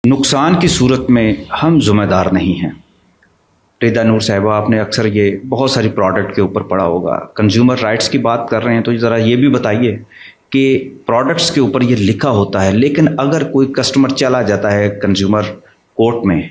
نقصان کی صورت میں ہم ذمہ دار نہیں ہیں۔ ریدا نور صاحبہ، آپ نے اکثر یہ بہت ساری پروڈکٹ کے اوپر پڑھا ہوگا، کنزیومر رائٹس کی بات کر رہے ہیں، تو ذرا یہ بھی بتائیے کہ پروڈکٹس کے اوپر یہ لکھا ہوتا ہے، لیکن اگر کوئی کسٹمر چلا جاتا ہے کنزیومر کورٹ میں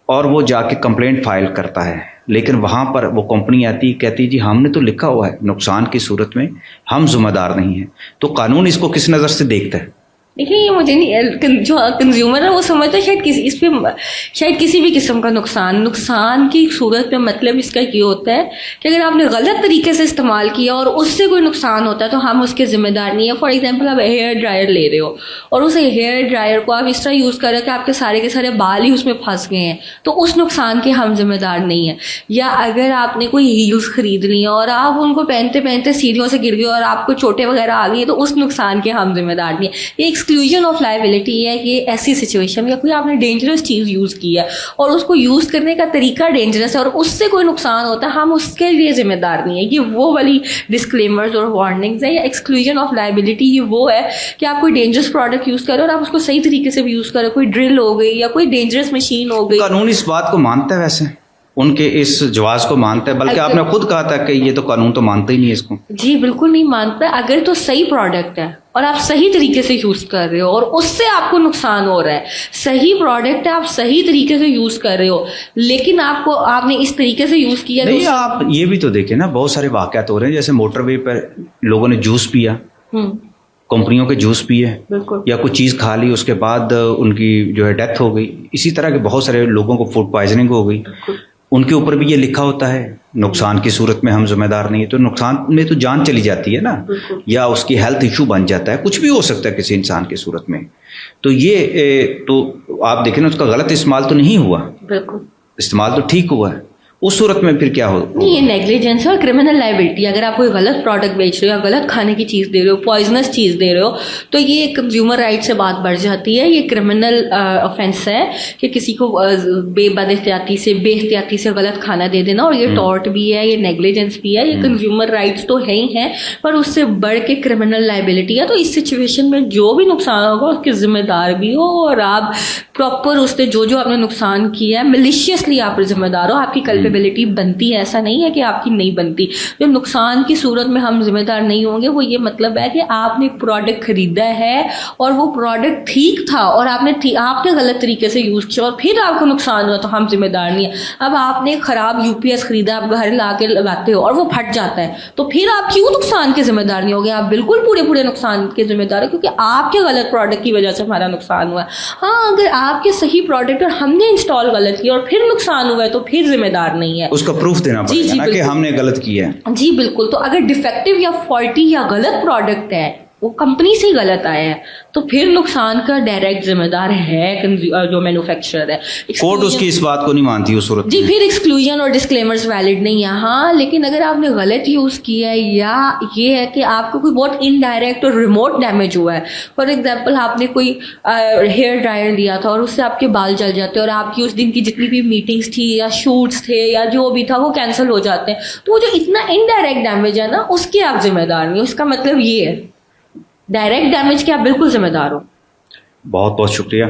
اور وہ جا کے کمپلینٹ فائل کرتا ہے، لیکن وہاں پر وہ کمپنی آتی کہتی جی ہم نے تو لکھا ہوا ہے نقصان کی صورت میں ہم ذمہ دار نہیں ہیں، تو قانون اس کو کس نظر سے دیکھتا ہے؟ دیکھیے، یہ مجھے نہیں، جو کنزیومر ہے وہ سمجھتا ہے شاید کسی بھی قسم کا نقصان کی صورت میں مطلب اس کا یہ ہوتا ہے کہ اگر آپ نے غلط طریقے سے استعمال کیا اور اس سے کوئی نقصان ہوتا ہے تو ہم اس کے ذمہ دار نہیں ہیں۔ فار ایگزامپل، آپ ہیئر ڈرائر لے رہے ہو اور اس ہیئر ڈرائر کو آپ اس طرح یوز کر رہے ہو کہ آپ کے سارے بال ہی اس میں پھنس گئے ہیں، تو اس نقصان کے ہم ذمہ دار نہیں ہیں۔ یا اگر آپ نے کوئی ہیلز خرید لی ہیں اور آپ ان کو پہنتے پہنتے سیڑھیوں سے گر گئے اور آپ کو چوٹیں وغیرہ آ گئی ہیں، تو اس نقصان کے ہم ذمہ دار نہیں ہیں۔ یہ ایکسکلوژن آف لائبلٹی ہے کہ ایسی سچویشن یا کوئی آپ نے ڈینجرس چیز یوز کی ہے اور اس کو یوز کرنے کا طریقہ ڈینجرس ہے اور اس سے کوئی نقصان ہوتا ہے، ہم اس کے لیے ذمہ دار نہیں ہے۔ یہ وہ والی ڈسکلیمرز اور وارننگز ہیں۔ یا ایکسکلوژن آف لائبلٹی یہ وہ ہے کہ آپ کوئی ڈینجرس پروڈکٹ یوز کریں اور آپ اس کو صحیح طریقے سے بھی یوز کریں، کوئی ڈرل ہو گئی یا کوئی ڈینجرس مشین ہو گئی۔ قانون اس بات کو مانتا ہے، ویسے ان کے اس جواز کو مانتا ہے، بلکہ آپ نے خود کہا تھا کہ یہ تو قانون تو مانتا ہی نہیں ہے اس کو۔ جی بالکل نہیں مانتا۔ اگر تو صحیح پروڈکٹ ہے اور آپ صحیح طریقے سے یوز کر رہے ہو اور اس سے آپ کو نقصان ہو رہا ہے، صحیح پروڈکٹ ہے، آپ صحیح طریقے سے یوز کر رہے ہو، لیکن آپ نے اس طریقے سے یوز کیا نہیں، آپ یہ بھی تو دیکھیں نا، بہت سارے واقعات ہو رہے ہیں، جیسے موٹر وے پر لوگوں نے جوس پیا، کمپنیوں کے جوس پیے، یا کچھ چیز کھا لی، اس کے بعد ان کی جو ہے ڈیتھ ہو گئی۔ اسی طرح کے بہت سارے لوگوں کو فوڈ پوائزننگ ہو گئی، ان کے اوپر بھی یہ لکھا ہوتا ہے نقصان کی صورت میں ہم ذمہ دار نہیں ہے۔ تو نقصان میں تو جان چلی جاتی ہے نا، یا اس کی ہیلتھ ایشو بن جاتا ہے، کچھ بھی ہو سکتا ہے کسی انسان کی صورت میں۔ تو یہ تو آپ دیکھیں نا، اس کا غلط استعمال تو نہیں ہوا، استعمال تو ٹھیک ہوا ہے، اس صورت میں پھر کیا ہو؟ نہیں، یہ نیگلیجنس ہے اور کرمنل لائبلٹی۔ اگر آپ کوئی غلط پروڈکٹ بیچ رہے ہو یا غلط کھانے کی چیز دے رہے ہو، پوائزنس چیز دے رہے ہو، تو یہ کنزیومر رائٹ سے بات بڑھ جاتی ہے۔ یہ کرمنل آفینس ہے کہ کسی کو بد احتیاطی سے غلط کھانا دے دینا، اور یہ ٹارٹ بھی ہے، یہ نیگلیجنس بھی ہے، یہ کنزیومر رائٹس تو ہے ہی ہیں، پر اس سے بڑھ کے کرمنل لائبلٹی ہے۔ تو اس سچویشن میں جو بھی نقصان ہوگا اس کے ذمہ دار بھی ہو، اور آپ پراپر اس سے جو آپ نے نقصان کیا ہے میلیشیسلی آپ ذمہ دار ہو، آپ کی کلپیبلٹی بنتی ہے۔ ایسا نہیں ہے کہ آپ کی نہیں بنتی۔ جو نقصان کی صورت میں ہم ذمہ دار نہیں ہوں گے، وہ یہ مطلب ہے کہ آپ نے ایک پروڈکٹ خریدا ہے اور وہ پروڈکٹ ٹھیک تھا اور آپ نے غلط طریقے سے یوز کیا اور پھر آپ کو نقصان ہوا، تو ہم ذمہ دار نہیں ہیں۔ اب آپ نے خراب یو پی ایس خریدا، آپ گھر لا کے لگاتے ہو اور وہ پھٹ جاتا ہے، تو پھر آپ کیوں نقصان کے ذمہ دار نہیں ہوگے؟ آپ بالکل پورے نقصان کے ذمہ دار ہیں، کیونکہ آپ کے غلط پروڈکٹ کی وجہ سے ہمارا نقصان ہوا ہے۔ ہاں، اگر آپ کے صحیح پروڈکٹ اور ہم نے انسٹال غلط کیا اور پھر نقصان ہوا ہے، تو پھر ذمہ دار نہیں ہے، اس کا پروف دینا پڑے گا نا کہ ہم نے غلط کیا ہے۔ جی بالکل۔ تو اگر ڈیفیکٹو یا فالٹی یا غلط پروڈکٹ ہے، وہ کمپنی سے غلط آیا ہے، تو پھر نقصان کا ڈائریکٹ ذمہ دار ہے جو مینوفیکچرر ہے۔ کورٹ اس کی اس بات کو نہیں مانتی اس صورت میں۔ جی، پھر ایکسکلوژن اور ڈسکلیمرز ویلڈ نہیں ہے۔ ہاں، لیکن اگر آپ نے غلط یوز کیا ہے، یا یہ ہے کہ آپ کو کوئی بہت انڈائریکٹ اور ریموٹ ڈیمیج ہوا ہے، فار ایگزامپل آپ نے کوئی ہیئر ڈرائر لیا تھا اور اس سے آپ کے بال جل جاتے ہیں اور آپ کی اس دن کی جتنی بھی میٹنگس تھی یا شوٹس تھے یا جو بھی تھا وہ کینسل ہو جاتے ہیں، تو وہ جو اتنا انڈائریکٹ ڈیمیج ہے نا، اس کے آپ ذمہ دار نہیں۔ اس کا مطلب یہ ہے ڈائریکٹ ڈیمیج کے آپ بالکل ذمہ دار ہو۔ بہت بہت شکریہ۔